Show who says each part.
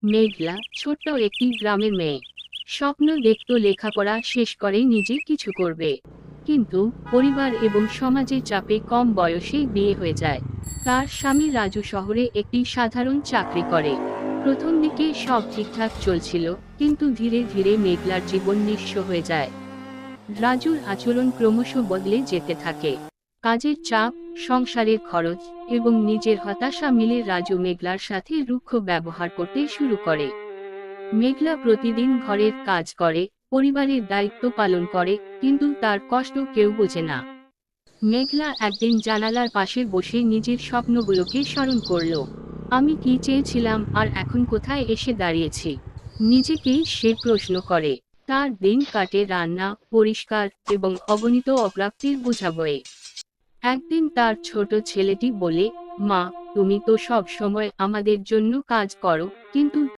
Speaker 1: মেঘলা ছোট্ট একটি গ্রামের মেয়ে। স্বপ্ন দেখত লেখাপড়া শেষ করে নিজে কিছু করবে, কিন্তু পরিবার এবং সমাজের চাপে কম বয়সেই বিয়ে হয়ে যায়। তার স্বামী রাজু শহরে একটি সাধারণ চাকরি করে। প্রথম দিকে সব ঠিকঠাক চলছিল, কিন্তু ধীরে ধীরে মেঘলার জীবন নিঃস্ব হয়ে যায়। রাজুর আচরণ ক্রমশ বদলে যেতে থাকে। কাজের চাপ, সংসারের খরচ এবং নিজের হতাশা মিলে রাজু মেঘলার সাথে রুক্ষ ব্যবহার করতে শুরু করে। মেঘলা প্রতিদিন ঘরের কাজ করে, পরিবারের দায়িত্ব পালন করে, কিন্তু তার কষ্ট কেউ বোঝে না। মেঘলা একদিন জানালার পাশে বসে নিজের স্বপ্নগুলোকে স্মরণ করল। আমি কি চেয়েছিলাম আর এখন কোথায় এসে দাঁড়িয়েছি? নিজেকেই সে প্রশ্ন করে। তার দিন কাটে রান্না, পরিষ্কার এবং অগণিত অপ্রাপ্তির বোঝা বয়ে। একদিন তার ছোট ছেলেটি বলে, মা, তুমি তো সব সময় আমাদের জন্য কাজ করো, কিন্তু